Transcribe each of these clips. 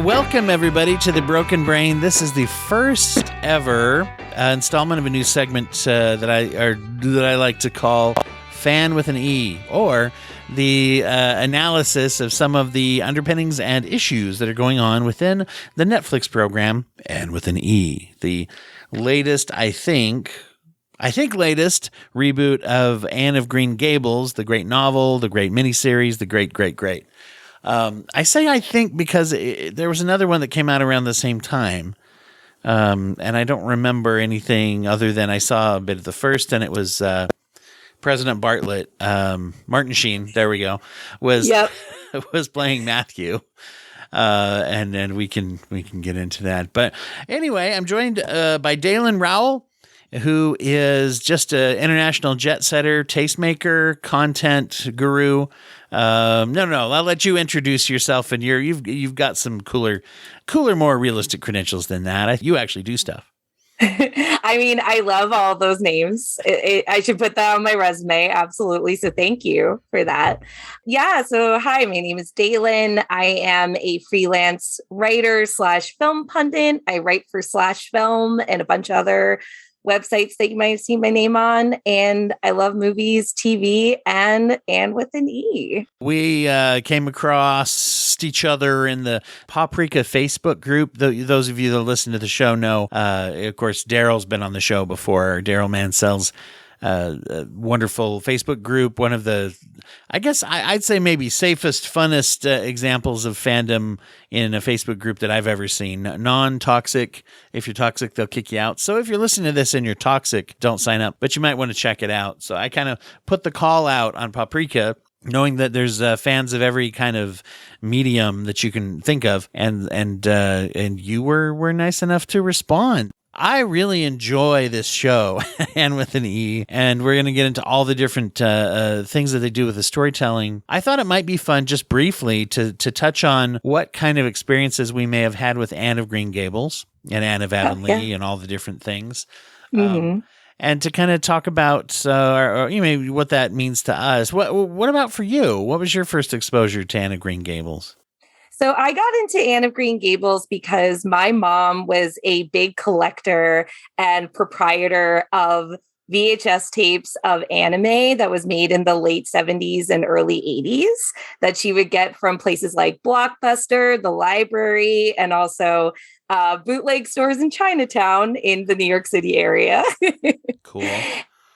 Welcome, everybody, to The Broken Brain. This is the first ever installment of a new segment that I like to call Fan with an E, or the analysis of some of the underpinnings and issues that are going on within the Netflix program, and with an E. The latest, I think latest reboot of Anne of Green Gables, the great novel, the great miniseries, the great. I say I think because there was another one that came out around the same time. And I don't remember anything other than I saw a bit of the first, and it was President Bartlett, Martin Sheen, there we go, was playing Matthew. And then we can get into that. But anyway, I'm joined by Dalin Rowell, who is just an international jet setter, tastemaker, content guru. No, I'll let you introduce yourself, and you've got some cooler, more realistic credentials than that. You actually do stuff. I mean, I love all those names. I should put that on my resume. Absolutely. So thank you for that. Yeah. So hi, my name is Dalin. I am a freelance writer / film pundit. I write for /film and a bunch of other websites that you might have seen my name on, and I love movies, TV, and with an E. We came across each other in the Paprika Facebook group. Those of you that listen to the show know, of course, Daryl's been on the show before. Daryl Mansell's wonderful Facebook group. One of the, I guess I'd say maybe safest, funnest examples of fandom in a Facebook group that I've ever seen. Non-toxic. If you're toxic, they'll kick you out. So if you're listening to this and you're toxic, don't sign up, but you might want to check it out. So I kind of put the call out on Paprika, knowing that there's fans of every kind of medium that you can think of, and you were nice enough to respond. I really enjoy this show, and with an E, and we're going to get into all the different things that they do with the storytelling. I thought it might be fun just briefly to touch on what kind of experiences we may have had with Anne of Green Gables and Anne of Avonlea and all the different things. Mm-hmm. And to kind of talk about maybe what that means to us. What about for you? What was your first exposure to Anne of Green Gables? So I got into Anne of Green Gables because my mom was a big collector and proprietor of VHS tapes of anime that was made in the late 70s and early 80s that she would get from places like Blockbuster, the library, and also bootleg stores in Chinatown in the New York City area. Cool.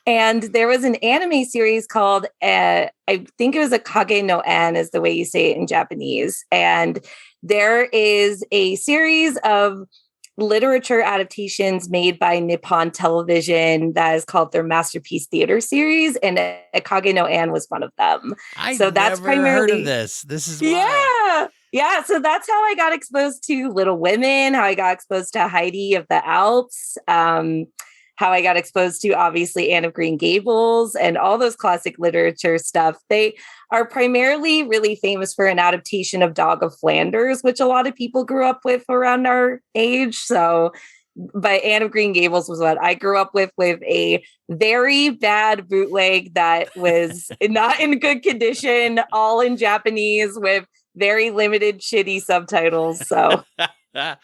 And there was an anime series called, I think it was Akage no An is the way you say it in Japanese. And there is a series of literature adaptations made by Nippon Television that is called their Masterpiece Theater series. And Akage no An was one of them. I've never heard of this. This is wild. Yeah. So that's how I got exposed to Little Women, how I got exposed to Heidi of the Alps, how I got exposed to, obviously, Anne of Green Gables and all those classic literature stuff. They are primarily really famous for an adaptation of Dog of Flanders, which a lot of people grew up with around our age. So, but Anne of Green Gables was what I grew up with a very bad bootleg that was not in good condition, all in Japanese with very limited, shitty subtitles. So, oh,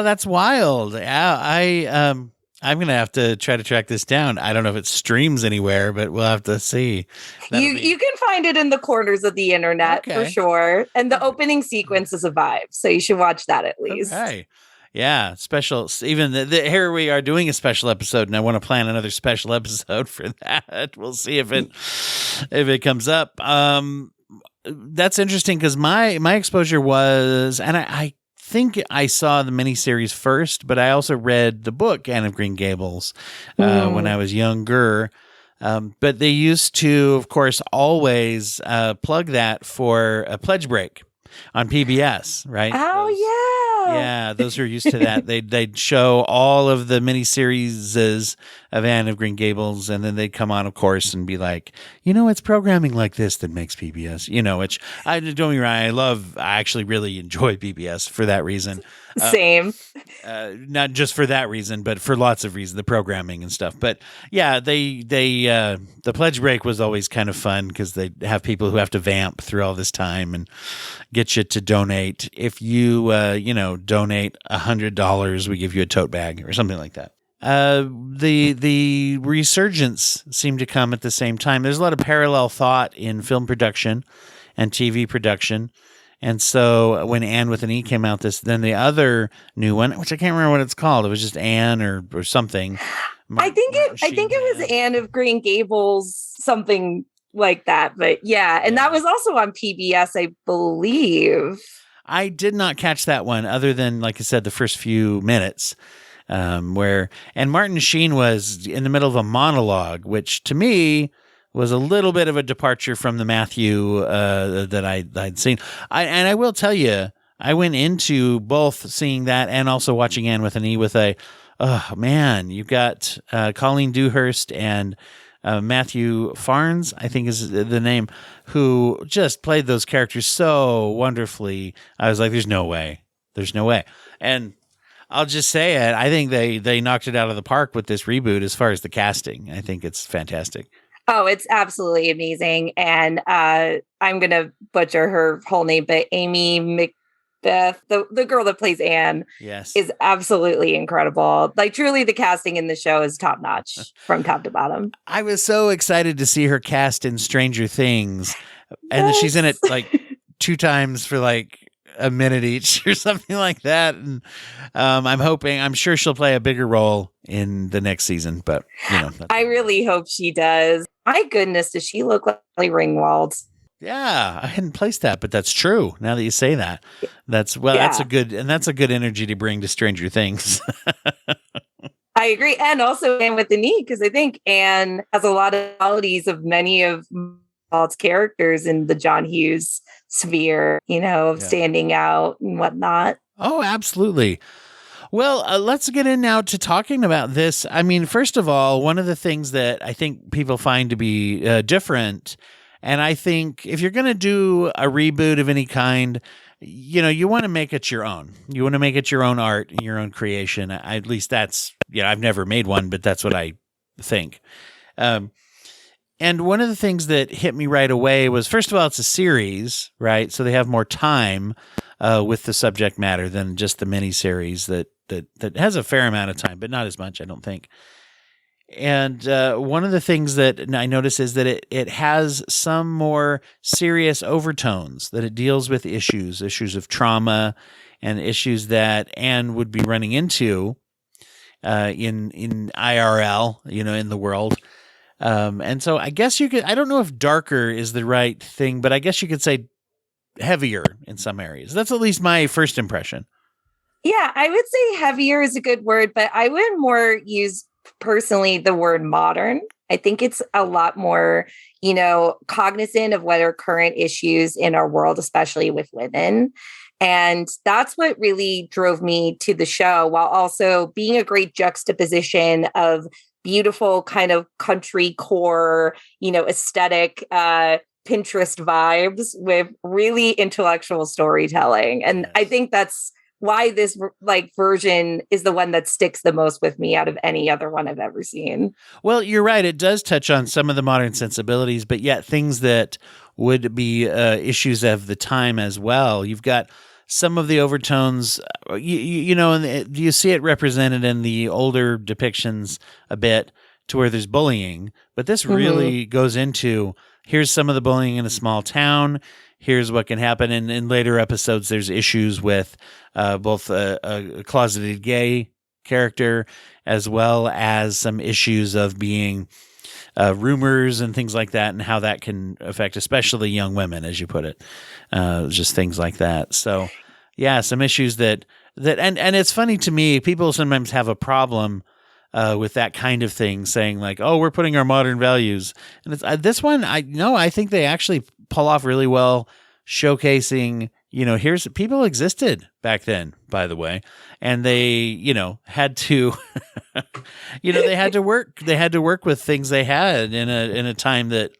that's wild. Yeah, I'm going to have to try to track this down. I don't know if it streams anywhere, but we'll have to see. You can find it in the corners of the internet for sure. And the opening sequence is a vibe. So you should watch that at least. Okay. Yeah. Special. Even here we are doing a special episode, and I want to plan another special episode for that. We'll see if it comes up. That's interesting because my exposure was, and I think I saw the miniseries first, but I also read the book Anne of Green Gables when I was younger. But they used to, of course, always plug that for a pledge break on PBS, right? Oh, yeah, those who are used to that. They'd show all of the miniseries of Anne of Green Gables, and then they'd come on, of course, and be like, it's programming like this that makes PBS, which I don't get me wrong, I actually really enjoy PBS for that reason. Same. Not just for that reason, but for lots of reasons, the programming and stuff. But yeah, the pledge break was always kind of fun because they have people who have to vamp through all this time and get you to donate. If you donate $100, we give you a tote bag or something like that. The resurgence seemed to come at the same time. There's a lot of parallel thought in film production and TV production. And so when Anne with an E came out, then the other new one, which I can't remember what it's called. It was just Anne or something. I think it was Anne of Green Gables, something like that. But yeah, and that was also on PBS, I believe. I did not catch that one other than, like I said, the first few minutes. And Martin Sheen was in the middle of a monologue, which to me was a little bit of a departure from the Matthew that I'd seen. I will tell you, I went into both seeing that and also watching Anne with an E with oh man, you've got Colleen Dewhurst and Matthew Farnes, I think is the name, who just played those characters so wonderfully. I was like, there's no way. And I'll just say it. I think they knocked it out of the park with this reboot as far as the casting. I think it's fantastic. Oh, it's absolutely amazing. And I'm going to butcher her whole name, but Amy Macbeth, the girl that plays Anne, is absolutely incredible. Like, truly, the casting in the show is top notch from top to bottom. I was so excited to see her cast in Stranger Things. And she's in it like 2 times for like a minute each or something like that. And I'm sure she'll play a bigger role in the next season, but I really hope she does. My goodness, does she look like Ringwald? Yeah, I hadn't placed that, but that's true. Now that you say that, that's a good energy to bring to Stranger Things. I agree. And also Anne with the knee, because I think Anne has a lot of qualities of many of Wald's characters in the John Hughes sphere, of standing out and whatnot. Oh, absolutely. Well, let's get in now to talking about this. I mean, first of all, one of the things that I think people find to be different, and I think if you're going to do a reboot of any kind, you want to make it your own. You want to make it your own art, your own creation. At least that's, I've never made one, but that's what I think. And one of the things that hit me right away was, first of all, it's a series, right? So they have more time with the subject matter than just the miniseries that has a fair amount of time, but not as much, I don't think. And one of the things that I notice is that it has some more serious overtones, that it deals with issues of trauma and issues that Anne would be running into in IRL, in the world. And so I guess I don't know if darker is the right thing, but I guess you could say heavier in some areas. That's at least my first impression. Yeah, I would say heavier is a good word, but I would more use personally the word modern. I think it's a lot more, cognizant of what are current issues in our world, especially with women. And that's what really drove me to the show, while also being a great juxtaposition of beautiful kind of country core, aesthetic, Pinterest vibes with really intellectual storytelling. And I think that's why this version is the one that sticks the most with me out of any other one I've ever seen. Well, you're right. It does touch on some of the modern sensibilities, but yet things that would be issues of the time as well. You've got some of the overtones, and you see it represented in the older depictions a bit to where there's bullying, but this really goes into, here's some of the bullying in a small town. Here's what can happen. And in later episodes, there's issues with both a closeted gay character as well as some issues of being rumors and things like that, and how that can affect especially young women, as you put it, just things like that. So yeah, some issues that and it's funny to me, people sometimes have a problem with that kind of thing, saying like, oh, we're putting our modern values. And it's this one, I think they actually pull off really well, showcasing, here's people existed back then, by the way, and they, had to, they had to work with things they had in a time that,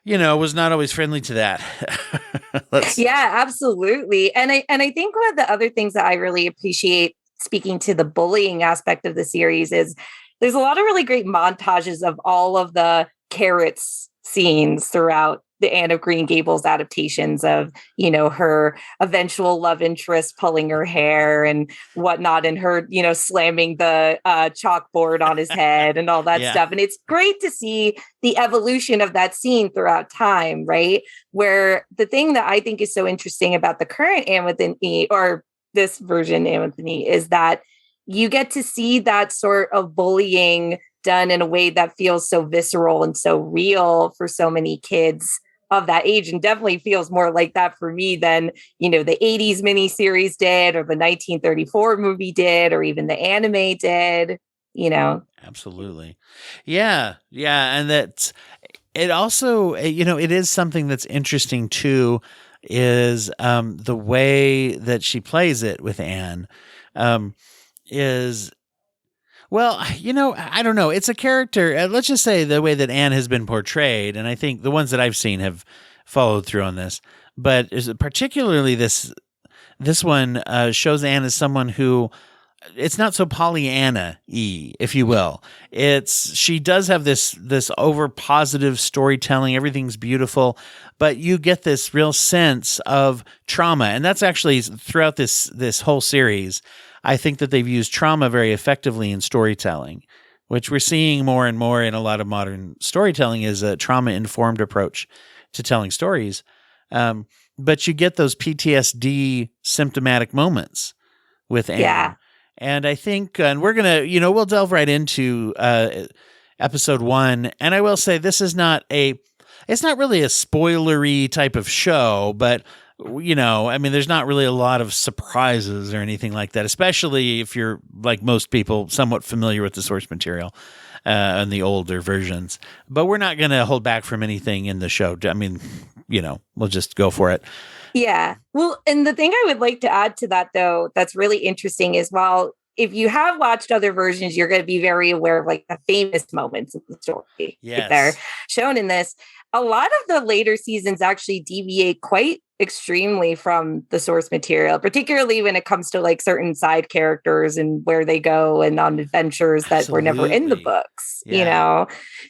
was not always friendly to that. Yeah, absolutely. And I think one of the other things that I really appreciate, speaking to the bullying aspect of the series, is there's a lot of really great montages of all of the carrots scenes throughout the Anne of Green Gables adaptations of, her eventual love interest pulling her hair and whatnot, and her, slamming the chalkboard on his head and all that Yeah. stuff. And it's great to see the evolution of that scene throughout time, right? Where the thing that I think is so interesting about the current Anne with an E, or this version Anne with an E, is that you get to see that sort of bullying done in a way that feels so visceral and so real for so many kids of that age, and definitely feels more like that for me than, the 80s miniseries did, or the 1934 movie did, or even the anime did, Absolutely. Yeah. Yeah. And it also, it is something that's interesting too, is the way that she plays it with Anne is, well, I don't know. It's a character. Let's just say the way that Anne has been portrayed, and I think the ones that I've seen have followed through on this, but particularly this one shows Anne as someone who, it's not so Pollyanna-y, if you will. She does have this over positive storytelling. Everything's beautiful, but you get this real sense of trauma, and that's actually throughout this whole series. I think that they've used trauma very effectively in storytelling, which we're seeing more and more in a lot of modern storytelling, is a trauma-informed approach to telling stories. But you get those PTSD symptomatic moments with Anne. Yeah. And I think, and we're going to, we'll delve right into episode 1. And I will say, it's not really a spoilery type of show, but there's not really a lot of surprises or anything like that, especially if you're, like most people, somewhat familiar with the source material and the older versions. But we're not going to hold back from anything in the show. I mean, we'll just go for it. Yeah. Well, and the thing I would like to add to that, though, that's really interesting is, while if you have watched other versions, you're going to be very aware of like the famous moments of the story that they're shown in this. A lot of the later seasons actually deviate quite extremely from the source material, particularly when it comes to like certain side characters and where they go and on adventures that were never in the books,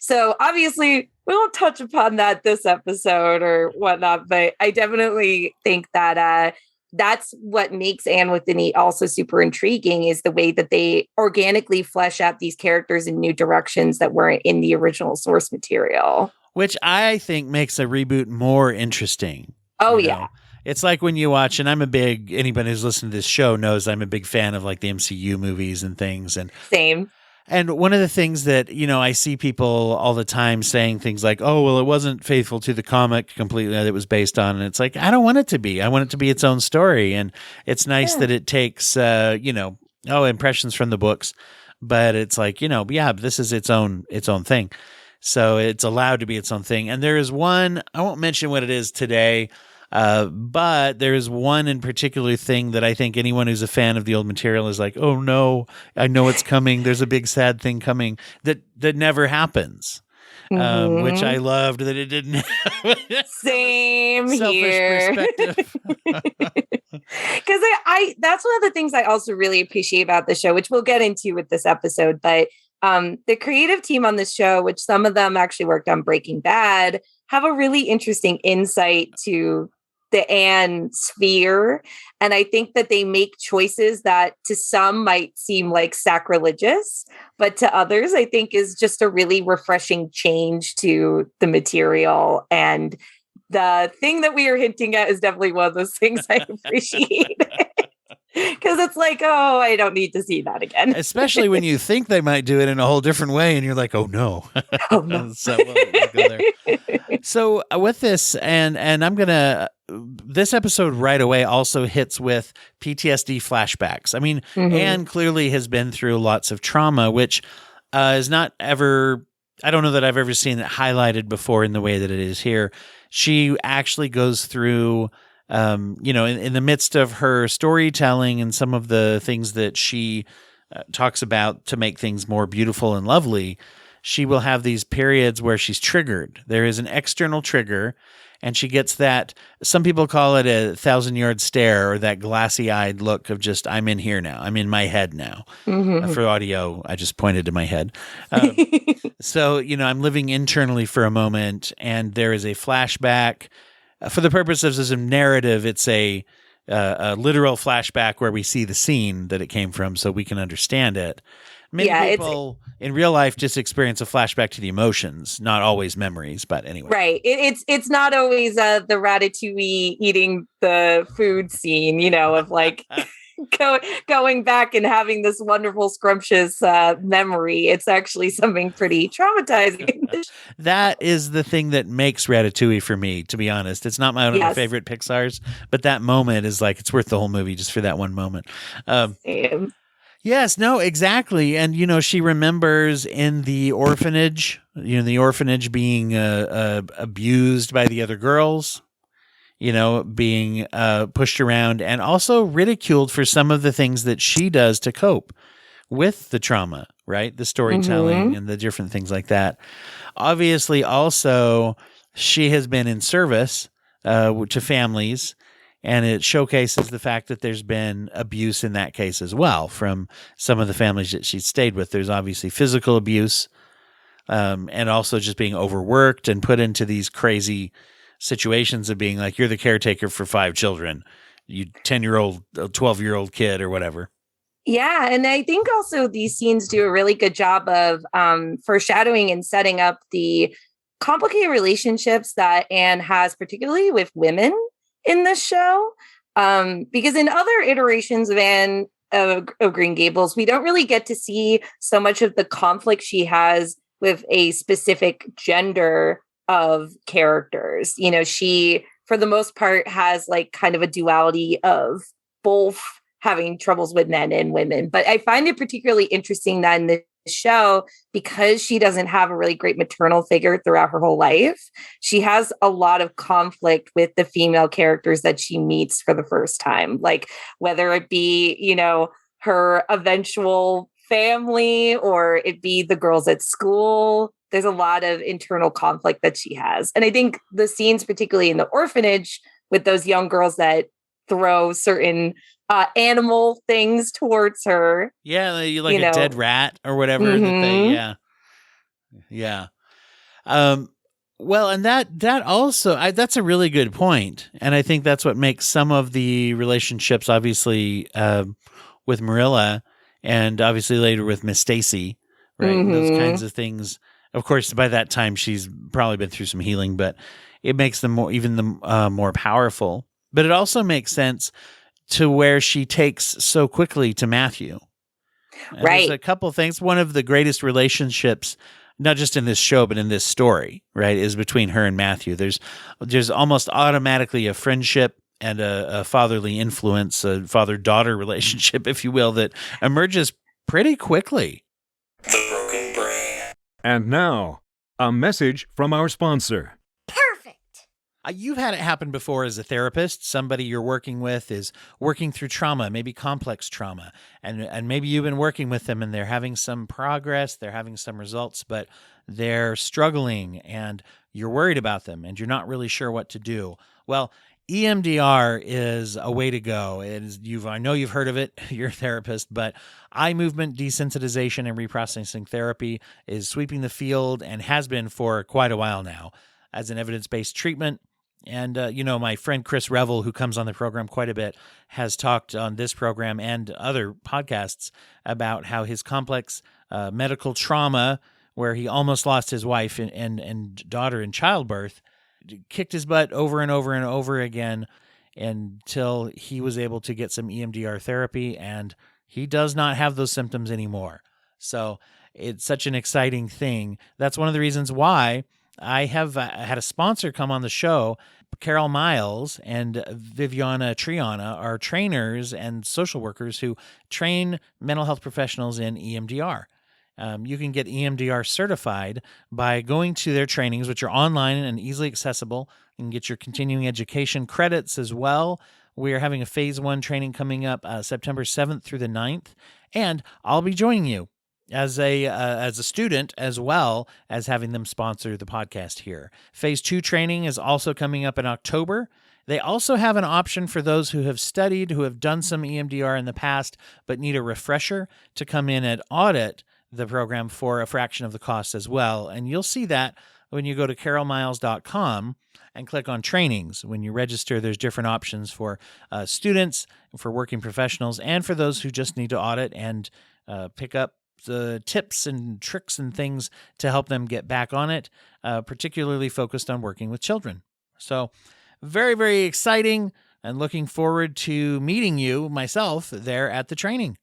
So obviously we won't touch upon that this episode or whatnot, but I definitely think that that's what makes Anne with an E also super intriguing, is the way that they organically flesh out these characters in new directions that weren't in the original source material. Which I think makes a reboot more interesting. Oh, yeah. It's like when you watch, and anybody who's listened to this show knows I'm a big fan of like the MCU movies and things. And same. And one of the things that, I see people all the time saying things like, oh, well, it wasn't faithful to the comic completely that it was based on. And it's like, I don't want it to be. I want it to be its own story. And it's nice that it takes, impressions from the books. But it's like, this is its own thing. So it's allowed to be its own thing. And there is one, I won't mention what it is today, but there is one in particular thing that I think anyone who's a fan of the old material is like, oh no, I know it's coming. There's a big sad thing coming that never happens. Which I loved that it didn't happen. Same here. Perspective. Because that's one of the things I also really appreciate about the show, which we'll get into with this episode, but the creative team on this show, which some of them actually worked on Breaking Bad, have a really interesting insight to the Anne sphere. And I think that they make choices that to some might seem like sacrilegious, but to others, I think is just a really refreshing change to the material. And the thing that we are hinting at is definitely one of those things I appreciate. Because it's like, oh, I don't need to see that again. Especially when you think they might do it in a whole different way, and you're like, oh no. Oh no. So we'll go there. So with this, and I'm gonna, this episode right away also hits with PTSD flashbacks. I mean, Anne clearly has been through lots of trauma, which is not ever. I don't know that I've ever seen it highlighted before in the way that it is here. She actually goes through. In the midst of her storytelling and some of the things that she talks about to make things more beautiful and lovely, she will have these periods where she's triggered. There is an external trigger, and she gets that, some people call it a 1,000-yard stare, or that glassy-eyed look of just, I'm in here now. I'm in my head now. For audio, I just pointed to my head. So, I'm living internally for a moment, and there is a flashback. For the purposes of some narrative, it's a literal flashback where we see the scene that it came from so we can understand it. Many people in real life just experience a flashback to the emotions, not always memories, but anyway. Right. It's not always the Ratatouille eating the food scene, of like going back and having this wonderful scrumptious memory. It's actually something pretty traumatizing. That is the thing that makes Ratatouille for me, to be honest. It's not one of my favorite Pixar's, but that moment is like, it's worth the whole movie just for that one moment. Same. Yes, no, exactly. And, she remembers in the orphanage, the orphanage being abused by the other girls, being pushed around and also ridiculed for some of the things that she does to cope with the trauma, right? The storytelling and the different things like that. Obviously, also, she has been in service to families. And it showcases the fact that there's been abuse in that case as well from some of the families that she stayed with. There's obviously physical abuse and also just being overworked and put into these crazy situations of being like, you're the caretaker for 5 children, you 10-year-old, 12-year-old kid or whatever. Yeah. And I think also these scenes do a really good job of foreshadowing and setting up the complicated relationships that Anne has, particularly with women in this show, because in other iterations of Anne of Green Gables, we don't really get to see so much of the conflict she has with a specific gender of characters. She, for the most part, has like kind of a duality of both having troubles with men and women. But I find it particularly interesting that in this show, because she doesn't have a really great maternal figure throughout her whole life, she has a lot of conflict with the female characters that she meets for the first time, like whether it be, her eventual family or it be the girls at school. There's a lot of internal conflict that she has. And I think the scenes, particularly in the orphanage with those young girls that throw certain animal things towards her. Yeah, like a dead rat or whatever. That they, yeah. Well, and that also, that's a really good point. And I think that's what makes some of the relationships, obviously, with Marilla and obviously later with Miss Stacy, right? And those kinds of things. Of course, by that time, she's probably been through some healing, but it makes them more powerful. But it also makes sense to where she takes so quickly to Matthew. And right. There's a couple things. One of the greatest relationships, not just in this show, but in this story, right, is between her and Matthew. There's almost automatically a friendship and a fatherly influence, a father-daughter relationship, if you will, that emerges pretty quickly. The Broken Brain. And now, a message from our sponsor. You've had it happen before as a therapist. Somebody you're working with is working through trauma, maybe complex trauma, and maybe you've been working with them and they're having some progress, they're having some results, but they're struggling and you're worried about them and you're not really sure what to do. Well, EMDR is a way to go. I know you've heard of it, you're a therapist, but eye movement desensitization and reprocessing therapy is sweeping the field and has been for quite a while now as an evidence-based treatment. And, my friend Chris Revel, who comes on the program quite a bit, has talked on this program and other podcasts about how his complex medical trauma, where he almost lost his wife and daughter in childbirth, kicked his butt over and over and over again until he was able to get some EMDR therapy, and he does not have those symptoms anymore. So it's such an exciting thing. That's one of the reasons why I have had a sponsor come on the show. Carol Miles and Viviana Triana are trainers and social workers who train mental health professionals in EMDR. You can get EMDR certified by going to their trainings, which are online and easily accessible. You can get your continuing education credits as well. We are having a phase 1 training coming up September 7th through the 9th, and I'll be joining you as a student, as well as having them sponsor the podcast here. Phase 2 training is also coming up in October. They also have an option for those who have studied, who have done some EMDR in the past, but need a refresher to come in and audit the program for a fraction of the cost as well. And you'll see that when you go to carolmiles.com and click on trainings. When you register, there's different options for students, for working professionals, and for those who just need to audit and pick up the tips and tricks and things to help them get back on it, particularly focused on working with children. So very, very exciting, and looking forward to meeting you, myself, there at the training.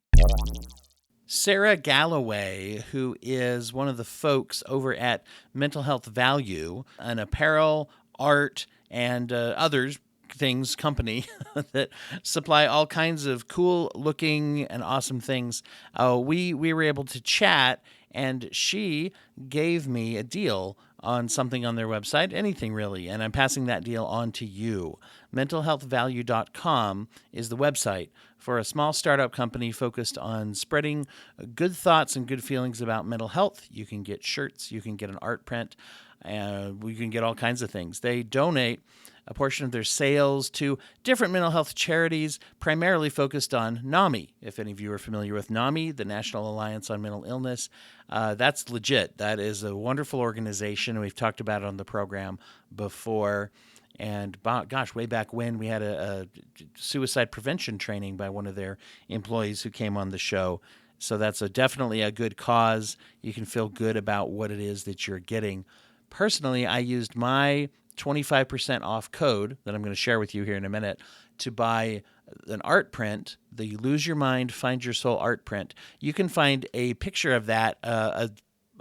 Sarah Galloway, who is one of the folks over at Mental Health Value, an apparel, art, and others things company that supply all kinds of cool looking and awesome things. We were able to chat, and she gave me a deal on something on their website, anything really, and I'm passing that deal on to you. mentalhealthvalue.com is the website for a small startup company focused on spreading good thoughts and good feelings about mental health. You can get shirts, you can get an art print, we can get all kinds of things. They donate a portion of their sales to different mental health charities, primarily focused on NAMI. If any of you are familiar with NAMI, the National Alliance on Mental Illness, that's legit. That is a wonderful organization. We've talked about it on the program before. And gosh, way back when, we had a suicide prevention training by one of their employees who came on the show. So that's definitely a good cause. You can feel good about what it is that you're getting. Personally, I used my 25% off code that I'm going to share with you here in a minute to buy an art print, the Lose Your Mind, Find Your Soul art print. You can find a picture of that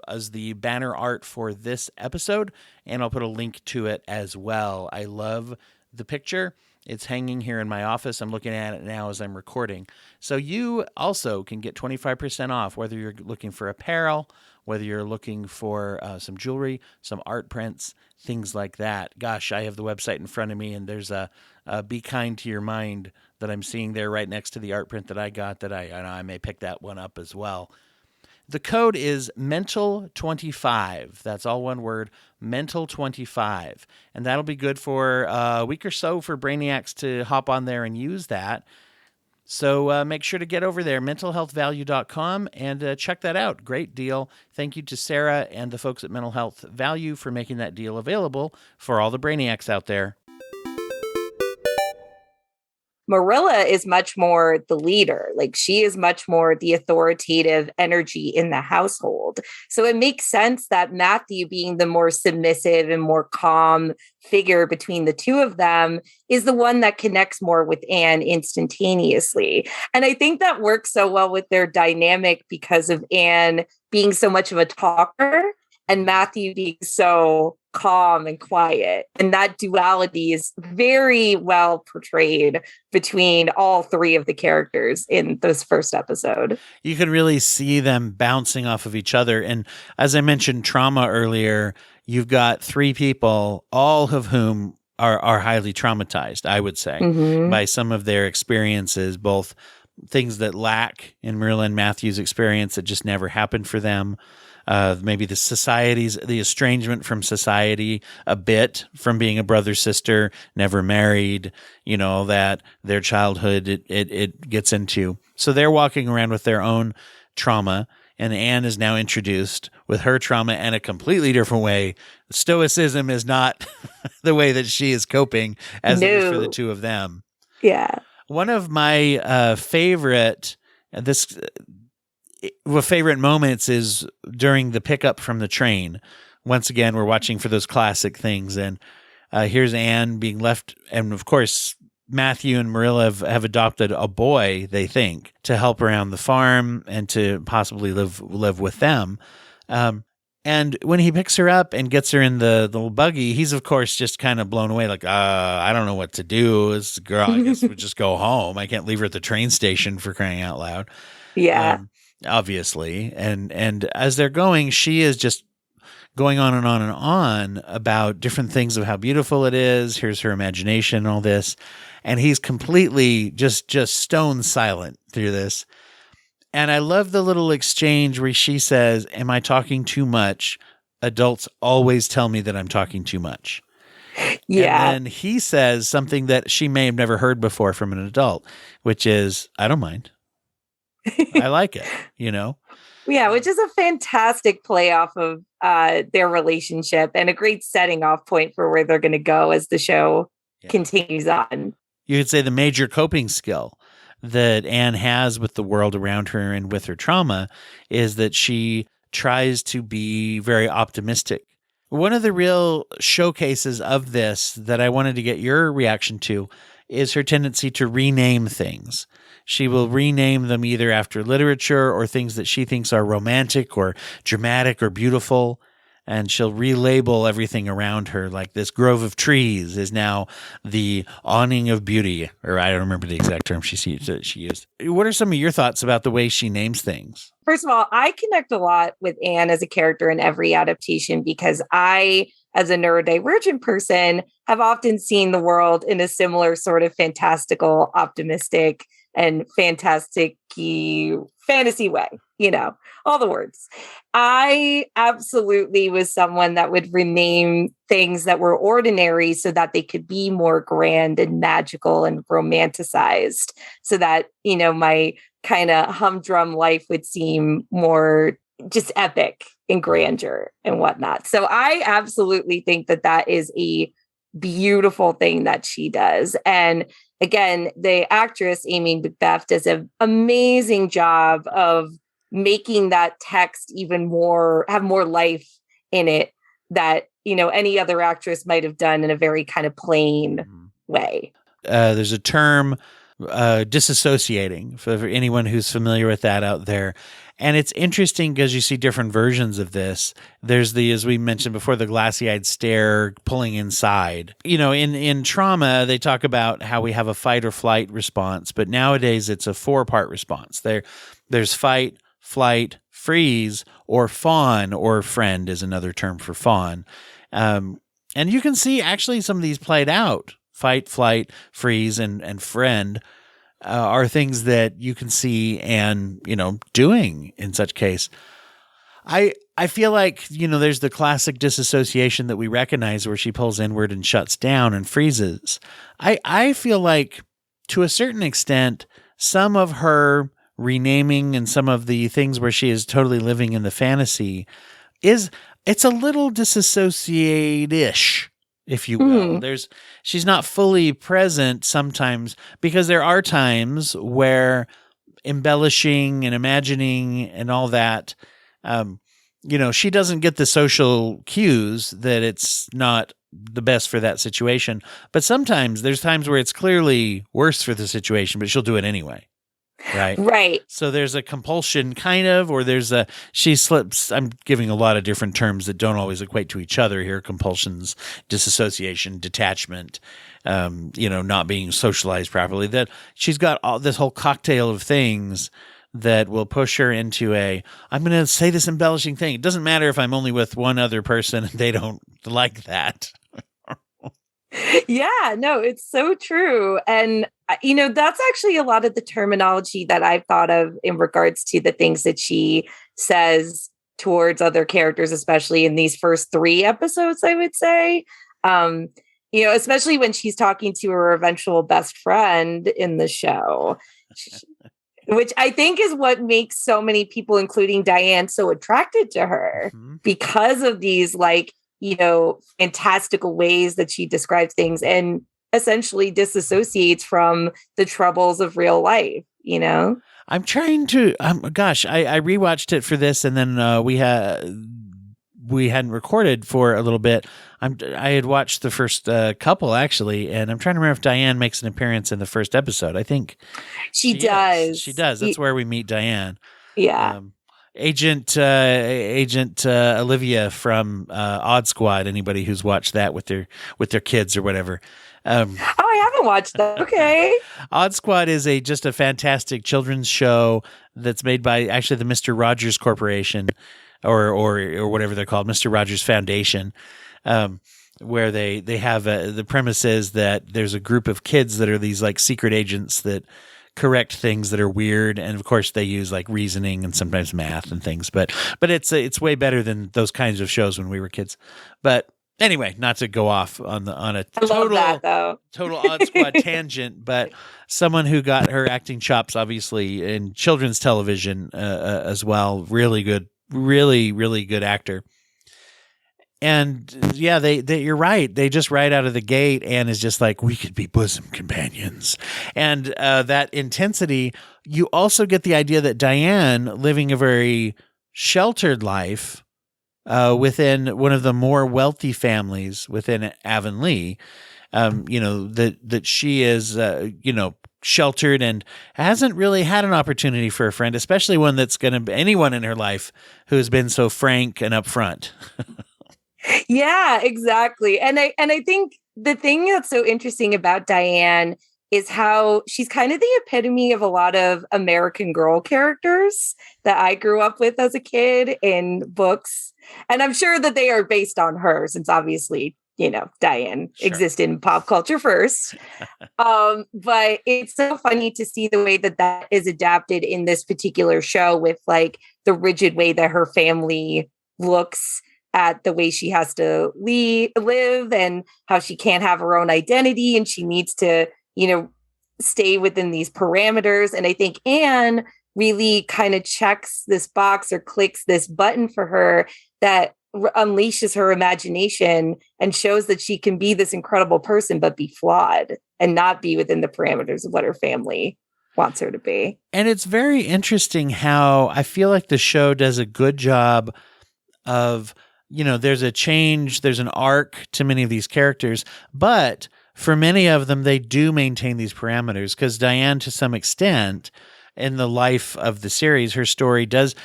as the banner art for this episode, and I'll put a link to it as well. I love the picture. It's hanging here in my office. I'm looking at it now as I'm recording. So you also can get 25% off, whether you're looking for apparel, whether you're looking for some jewelry, some art prints, things like that. Gosh, I have the website in front of me, and there's a Be Kind to Your Mind that I'm seeing there right next to the art print that I got that I may pick that one up as well. The code is MENTAL25. That's all one word, MENTAL25. And that'll be good for a week or so for Brainiacs to hop on there and use that. So make sure to get over there, mentalhealthvalue.com, and check that out. Great deal. Thank you to Sarah and the folks at Mental Health Value for making that deal available for all the Brainiacs out there. Marilla is much more the leader. Like, she is much more the authoritative energy in the household. So it makes sense that Matthew, being the more submissive and more calm figure between the two of them, is the one that connects more with Anne instantaneously. And I think that works so well with their dynamic because of Anne being so much of a talker and Matthew being so calm and quiet. And that duality is very well portrayed between all three of the characters in this first episode. You can really see them bouncing off of each other. And as I mentioned trauma earlier, you've got three people, all of whom are highly traumatized, I would say, by some of their experiences, both things that lack in Marilla and Matthew's experience that just never happened for them. Maybe the estrangement from society a bit, from being a brother-sister, never married, that their childhood, it gets into. So they're walking around with their own trauma, and Anne is now introduced with her trauma in a completely different way. Stoicism is not the way that she is coping as it is for the two of them. Yeah. One of my favorite moments is during the pickup from the train. Once again, we're watching for those classic things, and here's Anne being left, and of course, Matthew and Marilla have adopted a boy, they think, to help around the farm and to possibly live with them. And when he picks her up and gets her in the little buggy, he's, of course, just kind of blown away, like, I don't know what to do. This girl, I guess we'll just go home. I can't leave her at the train station, for crying out loud. Yeah. Obviously. And as they're going, she is just going on and on and on about different things of how beautiful it is. Here's her imagination, all this. And he's completely just stone silent through this. And I love the little exchange where she says, "Am I talking too much? Adults always tell me that I'm talking too much." Yeah. And then he says something that she may have never heard before from an adult, which is, "I don't mind. I like it," you know? Yeah, which is a fantastic play off of their relationship and a great setting off point for where they're going to go as the show continues on. You could say the major coping skill that Anne has with the world around her and with her trauma is that she tries to be very optimistic. One of the real showcases of this that I wanted to get your reaction to is her tendency to rename things. She will rename them either after literature or things that she thinks are romantic or dramatic or beautiful. And she'll relabel everything around her, like this grove of trees is now the awning of beauty, or I don't remember the exact term she used. What are some of your thoughts about the way she names things? First of all, I connect a lot with Anne as a character in every adaptation because I, as a neurodivergent person, have often seen the world in a similar sort of fantastical, optimistic, and fantastic-y fantasy way, all the words. I absolutely was someone that would rename things that were ordinary so that they could be more grand and magical and romanticized so that, my kind of humdrum life would seem more just epic and grandeur and whatnot. So I absolutely think that that is a beautiful thing that she does. And again, the actress Amy Macbeth does an amazing job of making that text have more life in it that, any other actress might have done in a very kind of plain way. There's a term, disassociating, for anyone who's familiar with that out there. And it's interesting because you see different versions of this. There's as we mentioned before, the glassy-eyed stare pulling inside. In trauma, they talk about how we have a fight or flight response, but nowadays it's a 4-part response. There's fight, flight, freeze, or fawn, or friend is another term for fawn. And you can see actually some of these played out. Fight, flight, freeze, and friend are things that you can see and, doing in such case. I feel like, there's the classic disassociation that we recognize where she pulls inward and shuts down and freezes. I feel like to a certain extent, some of her renaming and some of the things where she is totally living in the fantasy it's a little disassociate-ish, if you will. She's not fully present sometimes because there are times where embellishing and imagining and all that, she doesn't get the social cues that it's not the best for that situation. But sometimes there's times where it's clearly worse for the situation, but she'll do it anyway. Right. So there's a compulsion kind of, or she slips. I'm giving a lot of different terms that don't always equate to each other here. Compulsions, disassociation, detachment, not being socialized properly. That she's got this whole cocktail of things that will push her into I'm going to say this embellishing thing. It doesn't matter if I'm only with one other person and they don't like that. Yeah, no, it's so true. And, that's actually a lot of the terminology that I've thought of in regards to the things that she says towards other characters, especially in these first 3 episodes, I would say. Especially when she's talking to her eventual best friend in the show, which I think is what makes so many people, including Diane, so attracted to her because of these fantastical ways that she describes things and essentially disassociates from the troubles of real life, I'm trying to, I rewatched it for this and then we hadn't recorded for a little bit. I had watched the first couple actually, and I'm trying to remember if Diane makes an appearance in the first episode. I think she does. She does. That's where we meet Diane. Yeah. Agent Olivia from Odd Squad. Anybody who's watched that with their kids or whatever. I haven't watched that. Okay. Odd Squad is just a fantastic children's show that's made by actually the Mr. Rogers Corporation or whatever they're called, Mr. Rogers Foundation, where they have the premise is that there's a group of kids that are these like secret agents that correct things that are weird, and of course they use like reasoning and sometimes math and things. But it's way better than those kinds of shows when we were kids. But anyway, not to go off on a I love that, though. total Odd Squad tangent, but someone who got her acting chops obviously in children's television as well. Really good, really good actor. And yeah, they you're right. They just right out of the gate, Anne is just like, we could be bosom companions. And that intensity, you also get the idea that Diane, living a very sheltered life within one of the more wealthy families within Avonlea, that she is, sheltered and hasn't really had an opportunity for a friend, especially one that's going to be anyone in her life who's been so frank and upfront. Yeah, exactly. And I think the thing that's so interesting about Diane is how she's kind of the epitome of a lot of American Girl characters that I grew up with as a kid in books. And I'm sure that they are based on her, since obviously, Diane existed in pop culture first. But it's so funny to see the way that is adapted in this particular show, with like the rigid way that her family looks at the way she has to live, and how she can't have her own identity, and she needs to, stay within these parameters. And I think Anne really kind of checks this box or clicks this button for her that unleashes her imagination and shows that she can be this incredible person, but be flawed and not be within the parameters of what her family wants her to be. And it's very interesting how I feel like the show does a good job of, there's a change, there's an arc to many of these characters, but for many of them, they do maintain these parameters, because Diane, to some extent, in the life of the series, her story does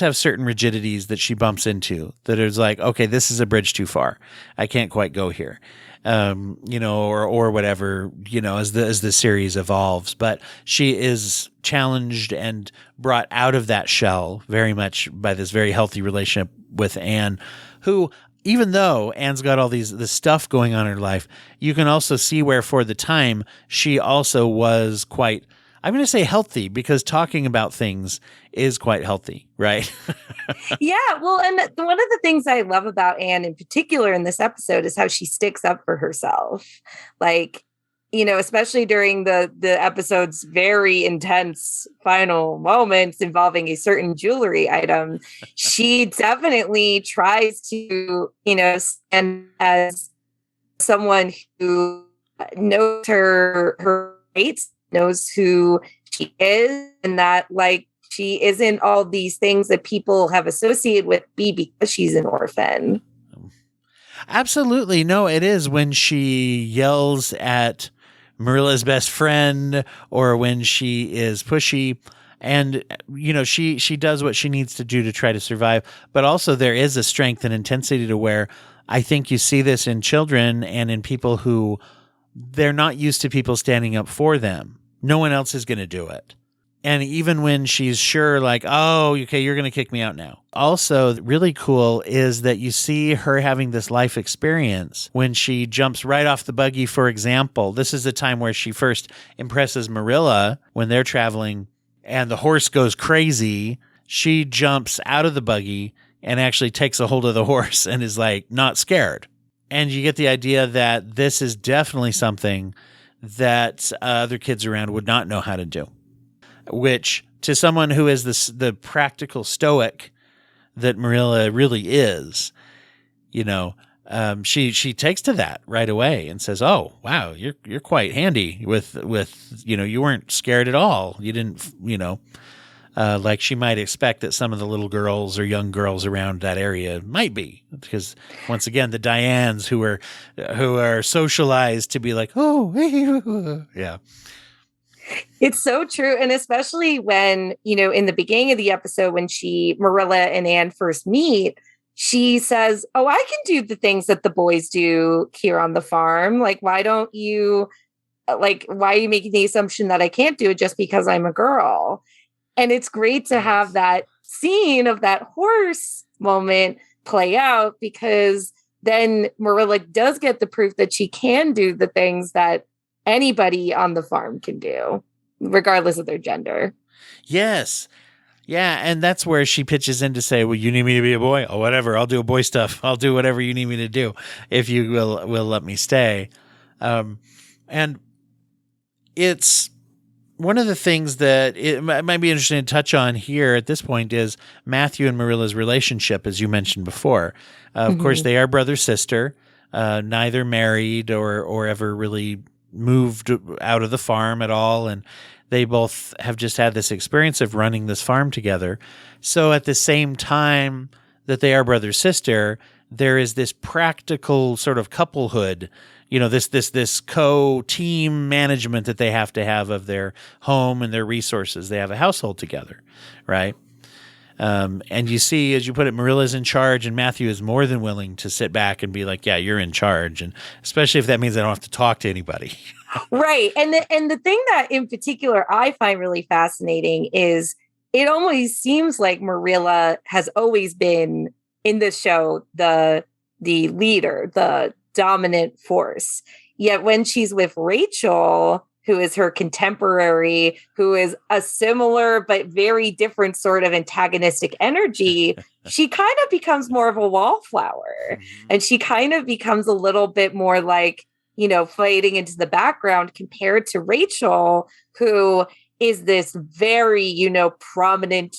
have certain rigidities that she bumps into that is like, okay, this is a bridge too far. I can't quite go here. Or whatever, as the series evolves, but she is challenged and brought out of that shell very much by this very healthy relationship with Anne, who, even though Anne's got all this stuff going on in her life, you can also see where for the time she also was quite, I'm going to say healthy, because talking about things is quite healthy, right? Yeah, well, and one of the things I love about Anne in particular in this episode is how she sticks up for herself. Like, especially during the episode's very intense final moments involving a certain jewelry item, she definitely tries to, stand as someone who knows her rights, knows who she is, and that like she isn't all these things that people have associated with B because she's an orphan. Absolutely. No, it is when she yells at Marilla's best friend, or when she is pushy, and she does what she needs to do to try to survive. But also there is a strength and intensity to where I think you see this in children and in people who they're not used to people standing up for them. No one else is going to do it. And even when she's sure, like, oh, okay, you're going to kick me out now. Also, really cool is that you see her having this life experience when she jumps right off the buggy, for example. This is the time where she first impresses Marilla when they're traveling and the horse goes crazy. She jumps out of the buggy and actually takes a hold of the horse and is like not scared. And you get the idea that this is definitely something that other kids around would not know how to do. Which, to someone who is the practical stoic that Marilla really is, she takes to that right away and says, "Oh, wow, you're quite handy with you weren't scared at all. You didn't like she might expect that some of the little girls or young girls around that area might be, because once again, the Dianes who are socialized to be like, oh, yeah." It's so true. And especially when, in the beginning of the episode, when Marilla and Anne first meet, she says, oh, I can do the things that the boys do here on the farm. Like, why are you making the assumption that I can't do it just because I'm a girl? And it's great to have that scene of that horse moment play out, because then Marilla does get the proof that she can do the things that anybody on the farm can do. regardless of their gender. Yes. Yeah, and that's where she pitches in to say, well, you need me to be a boy? Oh, whatever. I'll do boy stuff. I'll do whatever you need me to do if you will let me stay. And it's one of the things that it might be interesting to touch on here at this point is Matthew and Marilla's relationship, as you mentioned before. Of course, they are brother-sister, neither married or ever really moved out of the farm at all. And they both have just had this experience of running this farm together. So at the same time that they are brother-sister, there is this practical sort of couplehood, this co-team management that they have to have of their home and their resources. They have a household together, right? And you see, as you put it, Marilla's in charge, and Matthew is more than willing to sit back and be like, yeah, you're in charge. And especially if that means I don't have to talk to anybody. Right. And the thing that in particular I find really fascinating is it almost seems like Marilla has always been in this show the leader, the dominant force. Yet when she's with Rachel, who is her contemporary, who is a similar but very different sort of antagonistic energy, she kind of becomes more of a wallflower. And she kind of becomes a little bit more like, fading into the background compared to Rachel, who is this very, prominent,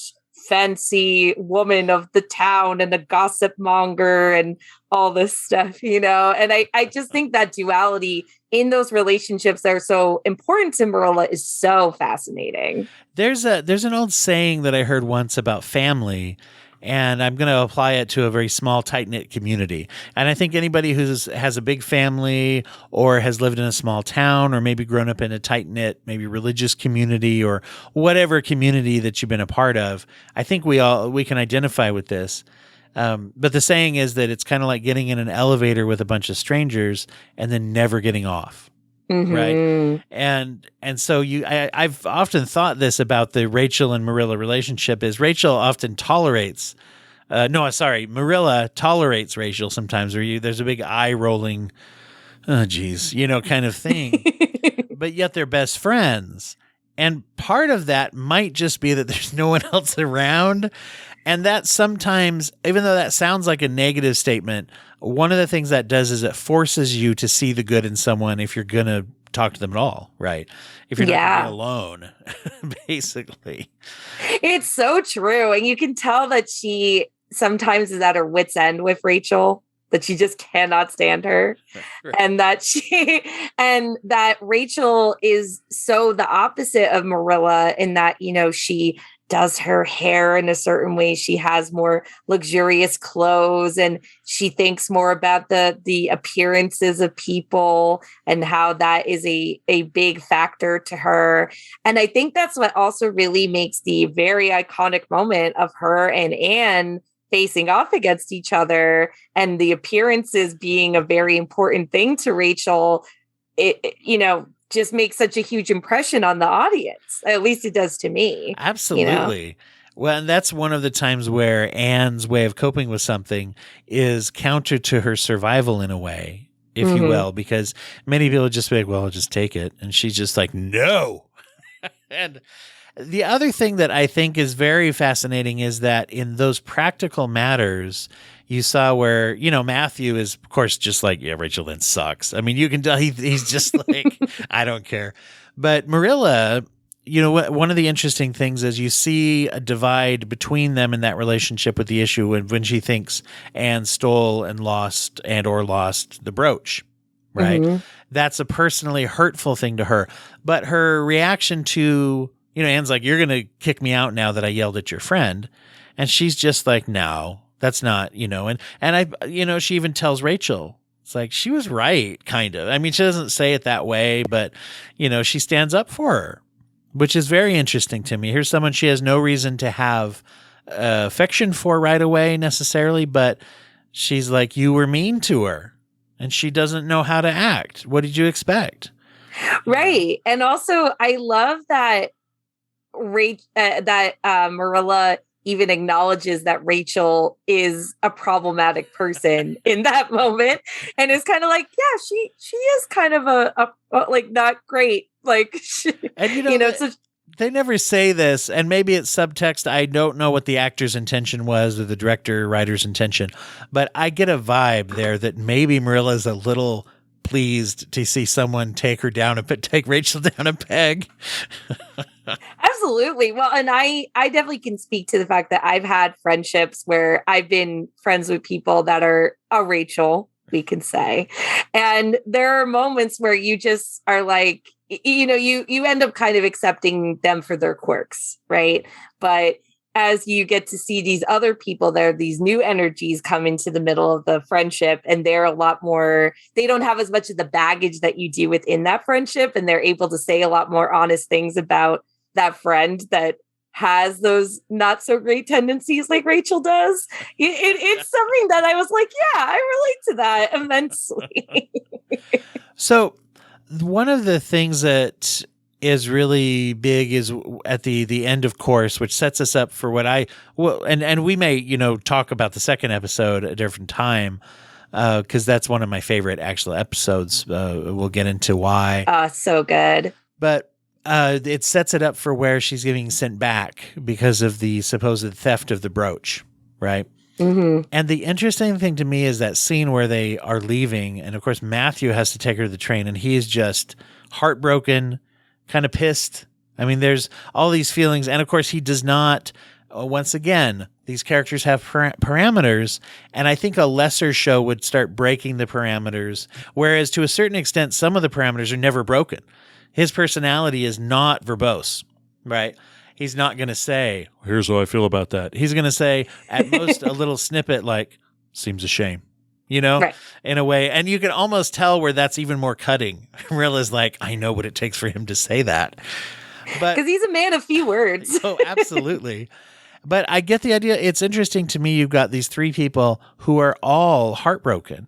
fancy woman of the town and a gossip monger and all this stuff, And I just think that duality in those relationships that are so important to Marilla is so fascinating. There's an old saying that I heard once about family, and I'm going to apply it to a very small, tight-knit community. And I think anybody who has a big family or has lived in a small town or maybe grown up in a tight-knit, maybe religious community or whatever community that you've been a part of, I think we can identify with this. But the saying is that it's kind of like getting in an elevator with a bunch of strangers and then never getting off. Right. And so I've often thought this about the Rachel and Marilla relationship is Rachel often Marilla tolerates Rachel sometimes, or there's a big eye rolling, kind of thing, but yet they're best friends. And part of that might just be that there's no one else around. And that sometimes, even though that sounds like a negative statement, one of the things that does is it forces you to see the good in someone if you're going to talk to them at all, right? If you're not going to be alone, basically. It's so true. And you can tell that she sometimes is at her wit's end with Rachel, that she just cannot stand her. Right. And that Rachel is so the opposite of Marilla in that, she does her hair in a certain way. She has more luxurious clothes and she thinks more about the appearances of people and how that is a big factor to her. And I think that's what also really makes the very iconic moment of her and Anne facing off against each other and the appearances being a very important thing to Rachel. Just makes such a huge impression on the audience. At least it does to me. Absolutely. Well, and that's one of the times where Anne's way of coping with something is counter to her survival in a way, if you will, because many people just be like, well, I'll just take it. And she's just like, no. And the other thing that I think is very fascinating is that in those practical matters, you saw where, Matthew is, of course, just like, yeah, Rachel Lynn sucks. I mean, you can tell he's just like, I don't care. But Marilla, one of the interesting things is you see a divide between them in that relationship with the issue when she thinks Anne stole and lost the brooch, right? That's a personally hurtful thing to her. But her reaction to, Anne's like, you're going to kick me out now that I yelled at your friend. And she's just like, no. That's not, and I, she even tells Rachel, it's like, she was right, kind of. I mean, she doesn't say it that way, but, she stands up for her, which is very interesting to me. Here's someone she has no reason to have affection for right away necessarily, but she's like, you were mean to her and she doesn't know how to act. What did you expect? Right. And also I love that Marilla even acknowledges that Rachel is a problematic person in that moment. And it's kind of like, yeah, she is kind of a like not great Like, And so they never say this, and maybe it's subtext. I don't know what the actor's intention was or the director, writer's intention, but I get a vibe there that maybe Marilla's a little pleased to see someone take Rachel down a peg. absolutely. Well, and I definitely can speak to the fact that I've had friendships where I've been friends with people that are a Rachel, we can say. And there are moments where you just are like, you end up kind of accepting them for their quirks, right? But as you get to see these other people there, these new energies come into the middle of the friendship, and they're a lot more, they don't have as much of the baggage that you do within that friendship. And they're able to say a lot more honest things about that friend that has those not so great tendencies like Rachel does. It's something that I was like, yeah, I relate to that immensely. So one of the things that is really big is at the end of course, which sets us up for and we may, talk about the second episode at a different time, because that's one of my favorite actual episodes. We'll get into why. So good. But it sets it up for where she's getting sent back because of the supposed theft of the brooch, right? Mm-hmm. And the interesting thing to me is that scene where they are leaving, and of course Matthew has to take her to the train, and he is just heartbroken, kind of pissed. I mean, there's all these feelings, and of course he does not. Once again, these characters have parameters, and I think a lesser show would start breaking the parameters, whereas to a certain extent, some of the parameters are never broken. His personality is not verbose, right? He's not going to say, here's how I feel about that. He's going to say, at most, a little snippet like, seems a shame, right. In a way. And you can almost tell where that's even more cutting. Marilla's like, I know what it takes for him to say that. Because he's a man of few words. Oh, absolutely. But I get the idea. It's interesting to me. You've got these three people who are all heartbroken.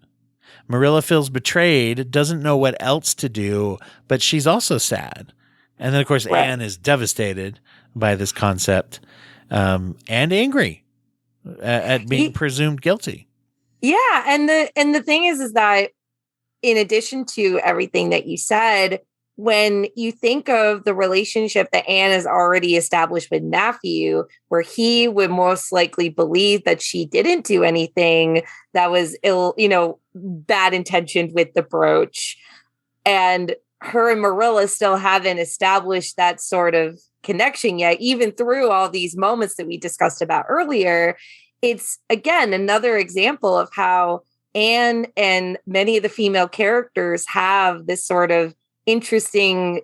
Marilla feels betrayed, doesn't know what else to do, but she's also sad. And then, of course, right. Anne is devastated by this concept, and angry at being presumed guilty. Yeah, and the thing is that in addition to everything that you said, when you think of the relationship that Anne has already established with Matthew, where he would most likely believe that she didn't do anything that was bad intentioned with the brooch, and her and Marilla still haven't established that sort of connection yet, even through all these moments that we discussed about earlier. It's, again, another example of how Anne and many of the female characters have this sort of interesting,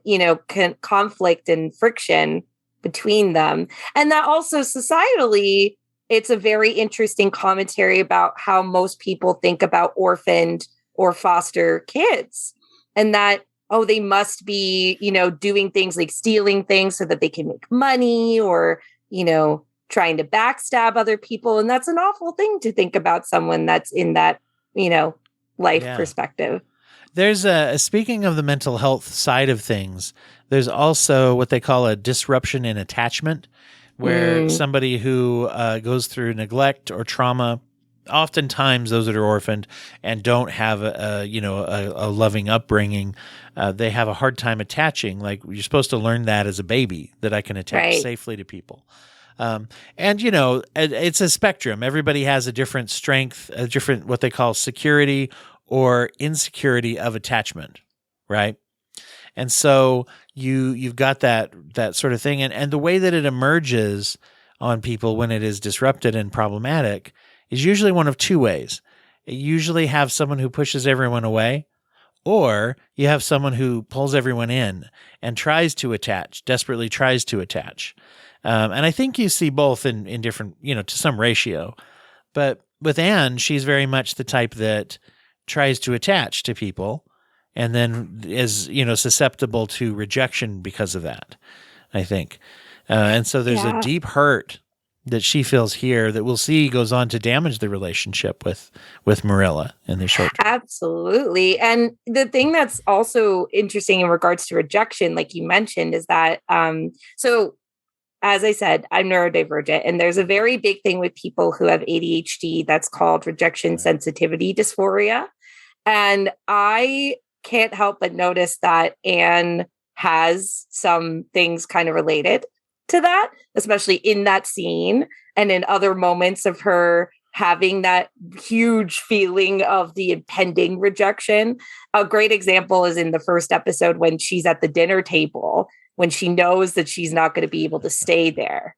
conflict and friction between them. And that also societally, it's a very interesting commentary about how most people think about orphaned or foster kids. And that, they must be, doing things like stealing things so that they can make money, or, trying to backstab other people. And that's an awful thing to think about someone that's in that, life perspective. There's speaking of the mental health side of things, there's also what they call a disruption in attachment, where somebody who goes through neglect or trauma, oftentimes those that are orphaned and don't have a loving upbringing, they have a hard time attaching. Like, you're supposed to learn that as a baby, that I can attach safely to people. And it's a spectrum. Everybody has a different strength, a different what they call security or insecurity of attachment, right? And so you've got that sort of thing, and the way that it emerges on people when it is disrupted and problematic is usually one of two ways. You usually have someone who pushes everyone away, or you have someone who pulls everyone in and desperately tries to attach. And I think you see both in different, to some ratio. But with Anne, she's very much the type that tries to attach to people and then is, susceptible to rejection because of that, I think. And so there's a deep hurt that she feels here that we'll see goes on to damage the relationship with Marilla in the short term. Absolutely. And the thing that's also interesting in regards to rejection, like you mentioned, is that, so as I said, I'm neurodivergent, and there's a very big thing with people who have ADHD that's called rejection sensitivity dysphoria. And I can't help but notice that Anne has some things kind of related to that, especially in that scene and in other moments of her having that huge feeling of the impending rejection. A great example is in the first episode when she's at the dinner table, when she knows that she's not going to be able to stay there.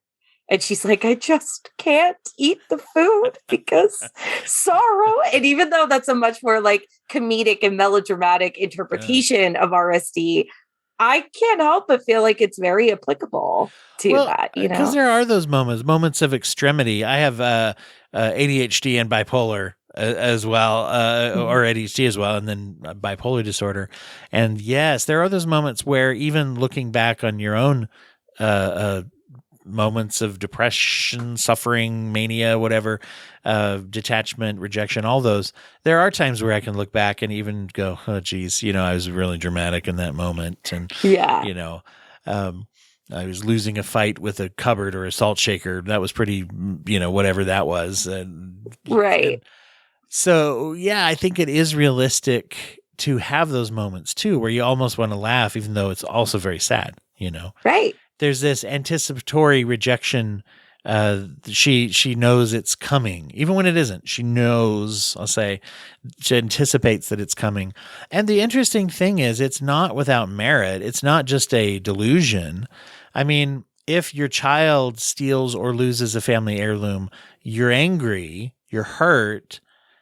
And she's like, I just can't eat the food because sorrow. And even though that's a much more like comedic and melodramatic interpretation of RSD, I can't help but feel like it's very applicable to that, you know? Because there are those moments of extremity. I have ADHD and bipolar as well, or ADHD as well, and then bipolar disorder. And yes, there are those moments where even looking back on your own moments of depression, suffering, mania, whatever, detachment, rejection, all those, there are times where I can look back and even go, oh, geez, you know, I was really dramatic in that moment. And, you know, I was losing a fight with a cupboard or a salt shaker. That was pretty, you know, whatever that was. Right. And so, yeah, I think it is realistic to have those moments too, where you almost want to laugh, even though it's also very sad, you know? Right. There's this anticipatory rejection. She knows it's coming, even when it isn't. She knows, I'll say, she anticipates that it's coming. And the interesting thing is, it's not without merit. It's not just a delusion. I mean, if your child steals or loses a family heirloom, you're angry, you're hurt.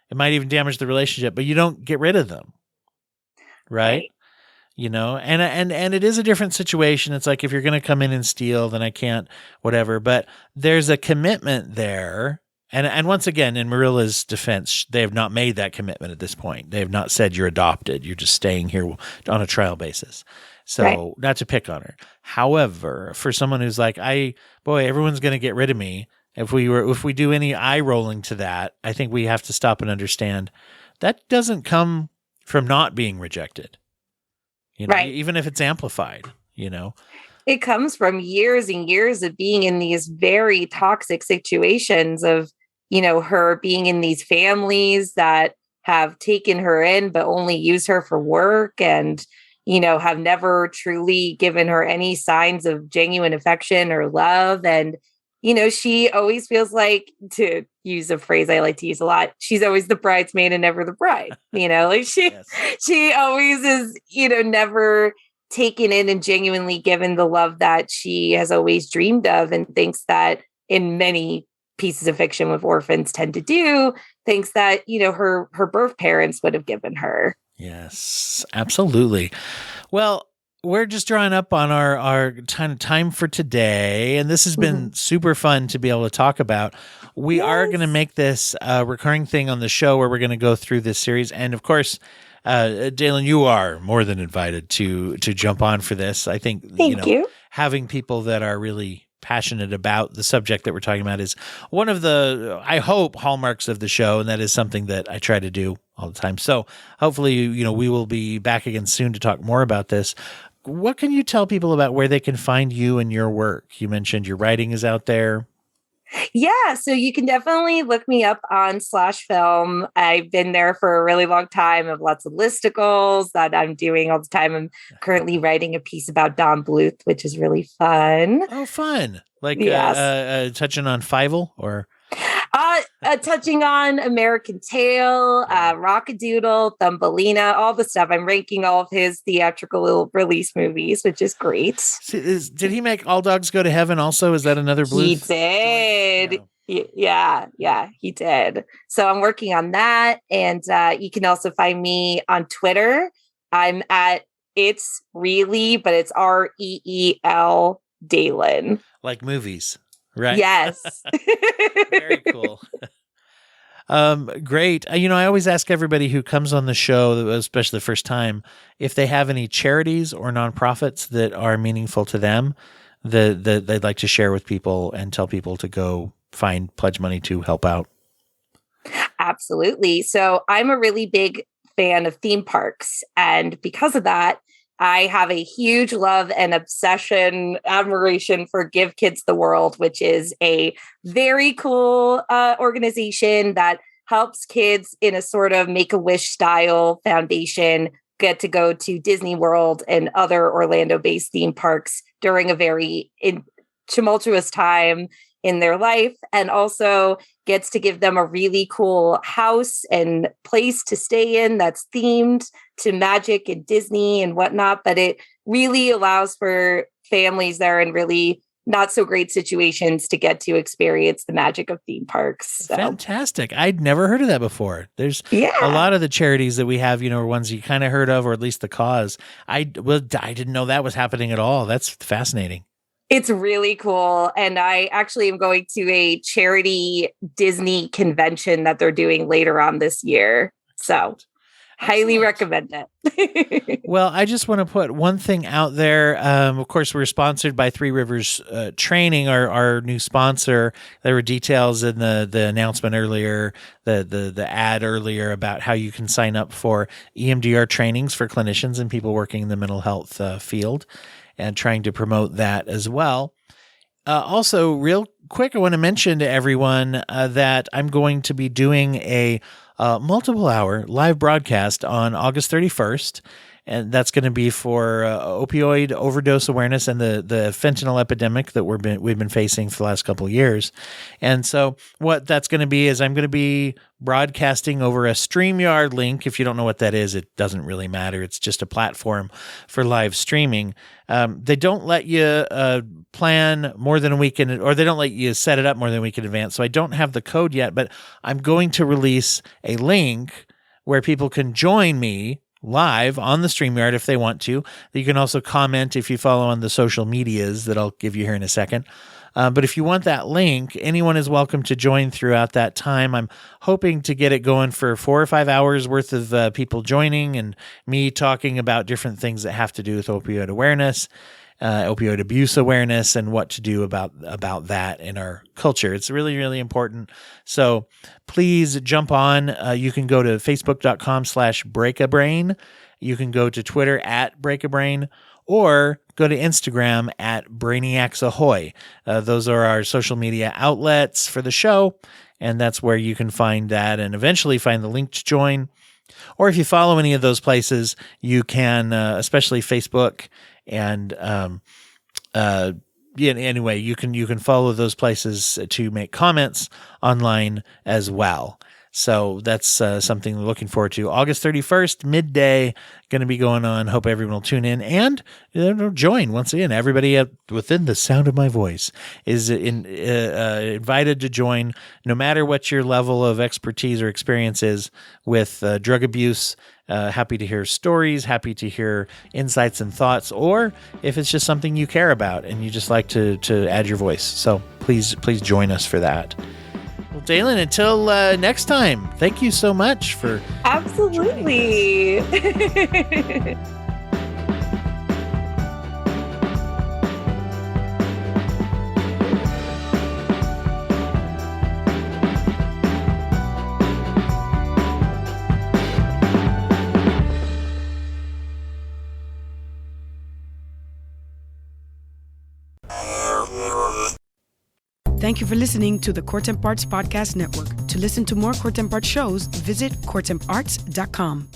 It might even damage the relationship, but you don't get rid of them, right? You know, and it is a different situation. It's like, if you're going to come in and steal, then I can't, whatever. But there's a commitment there. And once again, in Marilla's defense, they have not made that commitment at this point. They have not said you're adopted. You're just staying here on a trial basis. So not to pick on her. However, for someone who's like, everyone's going to get rid of me. If we do any eye rolling to that, I think we have to stop and understand that doesn't come from not being rejected. You know, even if it's amplified, you know, it comes from years and years of being in these very toxic situations of, you know, her being in these families that have taken her in, but only use her for work and, you know, have never truly given her any signs of genuine affection or love. And, you know, she always feels like, to use a phrase I like to use a lot, she's always the bridesmaid and never the bride. You know, like she always is, you know, never taken in and genuinely given the love that she has always dreamed of, and thinks that in many pieces of fiction with orphans tend to do, thinks that, you know, her birth parents would have given her. Yes, absolutely. Well, we're just drawing up on our time for today, and this has been super fun to be able to talk about. We are going to make this a recurring thing on the show where we're going to go through this series. And of course, Dalin, you are more than invited to jump on for this. I think Thank you. Having people that are really passionate about the subject that we're talking about is one of the, I hope, hallmarks of the show, and that is something that I try to do all the time. So hopefully, you know, we will be back again soon to talk more about this. What can you tell people about where they can find you and your work? You mentioned your writing is out there. Yeah, so you can definitely look me up on /film. I've been there for a really long time. I have lots of listicles that I'm doing all the time. I'm currently writing a piece about Don Bluth, which is really fun. Oh, fun. Like touching on Fievel or... touching on American Tail, Rockadoodle, Thumbelina, all the stuff. I'm ranking all of his theatrical release movies, which is great. Did he make All Dogs Go to Heaven also? Is that another Bluth? He did. Yeah, he did. So I'm working on that. And you can also find me on Twitter. I'm at It's Really, but it's REEL Dalin. Like movies. Right. Yes. Very cool. Great. You know, I always ask everybody who comes on the show, especially the first time, if they have any charities or nonprofits that are meaningful to them that they'd like to share with people and tell people to go find, pledge money to help out. Absolutely. So I'm a really big fan of theme parks. And because of that, I have a huge love and obsession, admiration for Give Kids the World, which is a very cool organization that helps kids in a sort of Make-A-Wish style foundation get to go to Disney World and other Orlando-based theme parks during a very tumultuous time in their life, and also gets to give them a really cool house and place to stay in that's themed to magic and Disney and whatnot. But it really allows for families that are in really not so great situations to get to experience the magic of theme parks. So. Fantastic. I'd never heard of that before. There's a lot of the charities that we have, are ones you kind of heard of, or at least the cause. I didn't know that was happening at all. That's fascinating. It's really cool. And I actually am going to a charity Disney convention that they're doing later on this year. So highly recommend it. Well, I just want to put one thing out there. Of course, we're sponsored by Three Rivers Training, our new sponsor. There were details in the announcement earlier, the ad earlier about how you can sign up for EMDR trainings for clinicians and people working in the mental health field, and trying to promote that as well. Also, real quick, I want to mention to everyone that I'm going to be doing a multiple-hour live broadcast on August 31st, and that's going to be for opioid overdose awareness and the fentanyl epidemic that we've been facing for the last couple of years. And so what that's going to be is I'm going to be broadcasting over a StreamYard link. If you don't know what that is, it doesn't really matter. It's just a platform for live streaming. They don't let you plan more than a week or they don't let you set it up more than a week in advance. So I don't have the code yet, but I'm going to release a link where people can join me live on the StreamYard if they want to. You can also comment if you follow on the social medias that I'll give you here in a second. But if you want that link, anyone is welcome to join throughout that time. I'm hoping to get it going for 4 or 5 hours worth of people joining and me talking about different things that have to do with opioid awareness, opioid abuse awareness, and what to do about that in our culture. It's really, really important. So please jump on. You can go to facebook.com/breakabrain. You can go to Twitter @breakabrain, or go to Instagram @brainiacs ahoy. Those are our social media outlets for the show, and that's where you can find that and eventually find the link to join. Or if you follow any of those places, you can, especially Facebook and anyway, you can follow those places to make comments online as well. So that's something we're looking forward to. August 31st, midday, going to be going on. Hope everyone will tune in and join. Once again, everybody within the sound of my voice is invited to join, no matter what your level of expertise or experience is with drug abuse. Happy to hear stories, happy to hear insights and thoughts, or if it's just something you care about and you just like to add your voice. So please join us for that. Well, Dalin, until next time, thank you so much for absolutely. Thank you for listening to the Court Arts Podcast Network. To listen to more Court Arts shows, visit courtemparts.com.